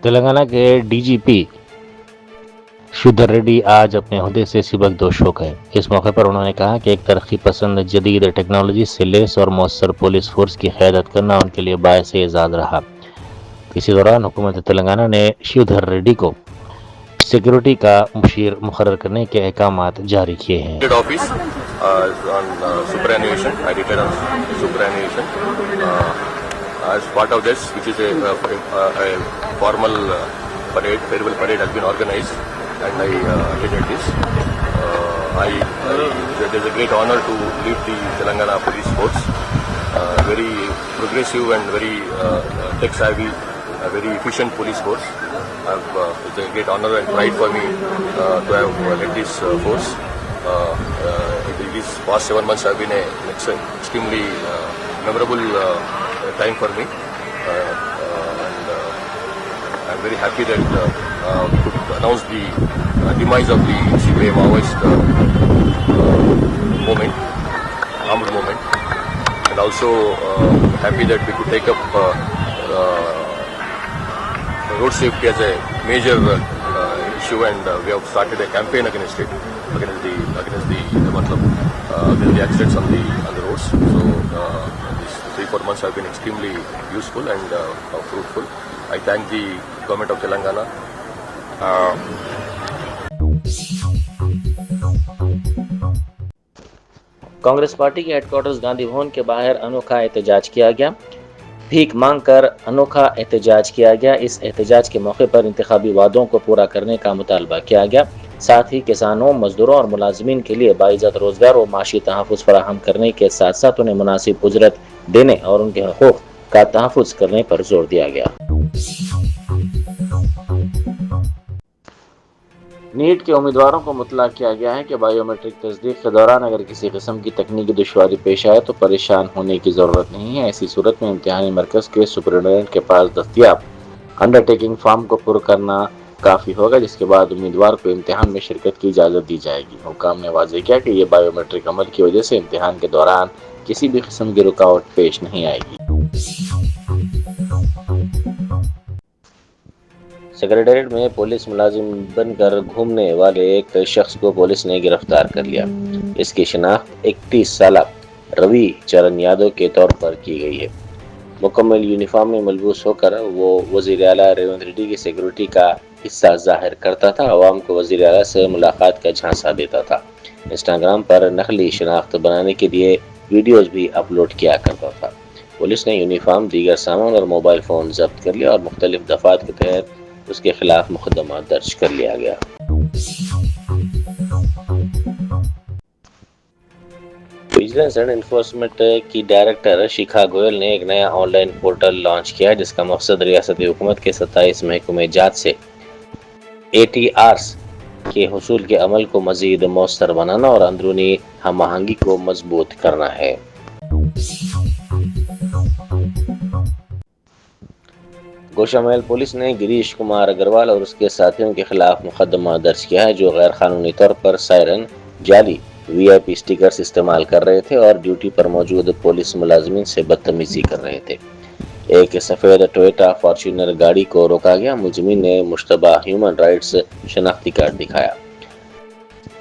تلنگانہ کے D G پی شدھر ready آج اپنے عہدے سے سبکدوش ہو گئے۔ اس موقع پر انہوں نے کہا کہ ایک ترقی پسند، جدید ٹیکنالوجی سے لیس اور مؤثر پولیس فورس کی قیادت کرنا ان کے لیے باعث اعزاز رہا۔ اسی دوران حکومت تلنگانہ نے شدھر ریڈی کو سیکورٹی کا مشیر مقرر کرنے کے احکامات جاری کیے ہیں۔ As part of this, which is a formal parade, farewell parade has been organized, and I attended this. It is a great honor to lead the Telangana Police Force, very progressive and very tech-savvy, very efficient police force. It's a great honor and pride for me to have led this force. These past 7 months have been an extremely memorable time for me, and I'm very happy that we could announce the demise of the CPI Maoist armed movement, and also happy that we could take up road safety as a major issue, and we have started a campaign against it, against the accidents on the roads. So these 3-4 months have been extremely useful and fruitful. I thank the government of Telangana. Congress party کے head quarters Gandhi بھون کے باہر انوکھا احتجاج کیا گیا۔ بھیک مانگ کر انوکھا احتجاج کیا گیا۔ اس احتجاج کے موقع پر انتخابی وعدوں کو پورا کرنے کا مطالبہ کیا گیا۔ ساتھ ہی کسانوں، مزدوروں اور ملازمین کے لیے باعزت روزگار و معاشی تحفظ فراہم کرنے کے ساتھ ساتھ انہیں مناسب اجرت دینے اور ان کے حقوق کا تحفظ کرنے پر زور دیا گیا۔ نیٹ کے امیدواروں کو مطلع کیا گیا ہے کہ بائیو میٹرک تصدیق کے دوران اگر کسی قسم کی تکنیکی دشواری پیش آئے تو پریشان ہونے کی ضرورت نہیں ہے۔ ایسی صورت میں امتحانی مرکز کے سپرنٹینڈنٹ کے پاس دستیاب انڈر ٹیکنگ فارم کو پر کرنا کافی ہوگا، جس کے بعد امیدوار کو امتحان میں شرکت کی اجازت دی جائے گی۔ حکام نے واضح کیا کہ یہ بائیو میٹرک عمل کی وجہ سے امتحان کے دوران کسی بھی قسم کی رکاوٹ پیش نہیں آئے گی۔ سکریٹریٹ میں پولیس ملازم بن کر گھومنے والے ایک شخص کو پولیس نے گرفتار کر لیا۔ اس کی شناخت 31 سالہ روی چرن یادو کے طور پر کی گئی ہے۔ مکمل یونیفارم میں ملبوس ہو کر وہ وزیر اعلیٰ ریونت ریڈی کی سیکورٹی کا حصہ ظاہر کرتا تھا، عوام کو وزیر اعلیٰ سے ملاقات کا جھانسا دیتا تھا، انسٹاگرام پر نقلی شناخت بنانے کے لیے ویڈیوز بھی اپلوڈ کیا کرتا تھا۔ پولیس نے یونیفارم، دیگر سامان اور موبائل فون ضبط کر لیا اور مختلف دفعات کے تحت اس کے خلاف مقدمہ درج کر لیا گیا۔ وجیلنس اینڈ انفورسمنٹ کی ڈائریکٹر شیکھا گوئل نے ایک نیا آن لائن پورٹل لانچ کیا ہے جس کا مقصد ریاستی حکومت کے 27 محکمہ جات سے ATRs کے حصول کے عمل کو مزید مؤثر بنانا اور اندرونی ہم آہنگی کو مضبوط کرنا ہے۔ گوشا محل پولیس نے گریش کمار اگروال اور اس کے ساتھیوں کے خلاف مقدمہ درج کیا ہے جو غیر قانونی طور پر سائرن، جعلی VIP سٹیکرز استعمال کر رہے تھے اور ڈیوٹی پر موجود پولیس ملازمین سے بدتمیزی کر رہے تھے۔ ایک سفید ٹویوٹا فارچونر گاڑی کو روکا گیا۔ ملزمین نے مشتبہ ہیومن رائٹس شناختی کارڈ دکھایا۔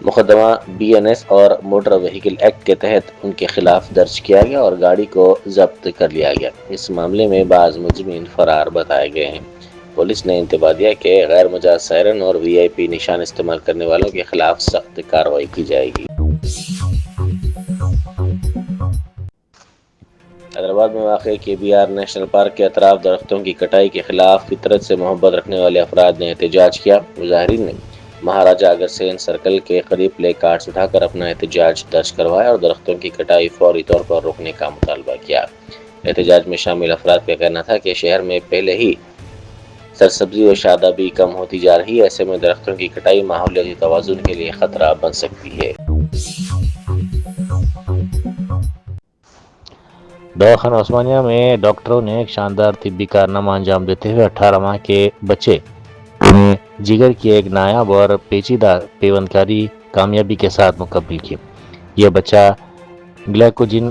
مقدمہ BNS اور موٹر وہیکل ایکٹ کے تحت ان کے خلاف درج کیا گیا اور گاڑی کو ضبط کر لیا گیا۔ اس معاملے میں بعض ملزمین فرار بتائے گئے ہیں۔ پولیس نے انتباہ دیا کہ غیر مجاز سائرن اور VIP نشان استعمال کرنے والوں کے خلاف سخت کارروائی کی جائے گی۔ حیدرآباد میں واقع KBR نیشنل پارک کے اطراف درختوں کی کٹائی کے خلاف فطرت سے محبت رکھنے والے افراد نے احتجاج کیا۔ مظاہرین نے مہاراجہ اگرسین سرکل کے قریب پلے کارڈز اٹھا کر اپنا احتجاج درج کروایا اور درختوں کی کٹائی فوری طور پر روکنے کا مطالبہ کیا۔ احتجاج میں شامل افراد کا کہنا تھا کہ شہر میں پہلے ہی سرسبزی و شادابی کم ہوتی جا رہی ہے، ایسے میں درختوں کی کٹائی ماحولیاتی توازن کے لیے خطرہ بن سکتی ہے۔ دواخانہ عثمانیہ میں ڈاکٹروں نے ایک شاندار طبی کارنامہ انجام دیتے ہوئے 18 ماہ کے بچے میں جگر کی ایک نایاب اور پیچیدہ پیوند کاری کامیابی کے ساتھ مکمل کی۔ یہ بچہ گلائکوجن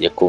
1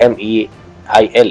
MEIL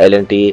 L&T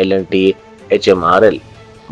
L&T HMRL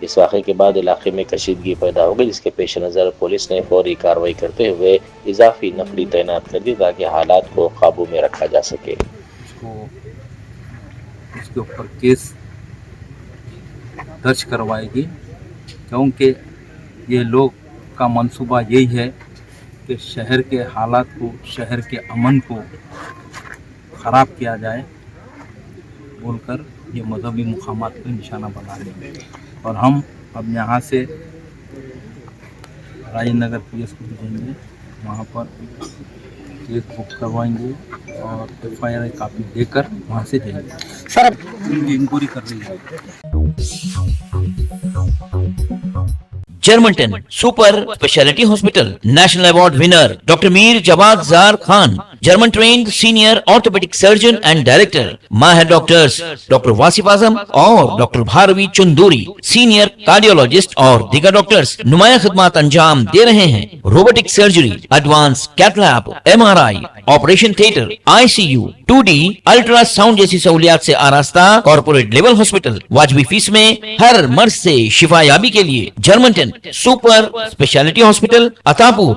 اس واقعے کے بعد علاقے میں کشیدگی پیدا ہو گئی، جس کے پیش نظر پولیس نے فوری کارروائی کرتے ہوئے اضافی نفری تعینات کر دی تاکہ حالات کو قابو میں رکھا جا سکے۔ اس کے اوپر کیس درج کروائے گی، کیونکہ یہ لوگ کا منصوبہ یہی ہے کہ شہر کے حالات کو، شہر کے امن کو خراب کیا جائے بول کر یہ مذہبی مقامات کو نشانہ بنا لیں گے۔ اور ہم اب یہاں سے راج نگر پی ایس کو بھیجیں گے، وہاں پر کیس بک کروائیں گے اور ایف آئی آر کاپی دے کر وہاں سے جائیں گے۔ سر انکوائری کر رہی ہے۔ جرمنٹن super specialty hospital national award winner doctor Mir Jawad Zar Khan, German trained senior orthopaedic surgeon and director, ماہر ڈاکٹرز ڈاکٹر واصف اعظم اور doctor Bharavi Chanduri, senior cardiologist اور دیگر ڈاکٹرز نمایاں خدمات انجام دے رہے ہیں۔ Robotic surgery, advance cath lab, M R I, operation theatre, I C U, 2D ultrasound جیسی سہولیات سے آراستہ کارپوریٹ لیول ہاسپٹل، واجبی فیس میں ہر مرض سے شفا یابی کے لیے جرمنٹن سپر اسپیشلٹی ہاسپٹل، عطاپور۔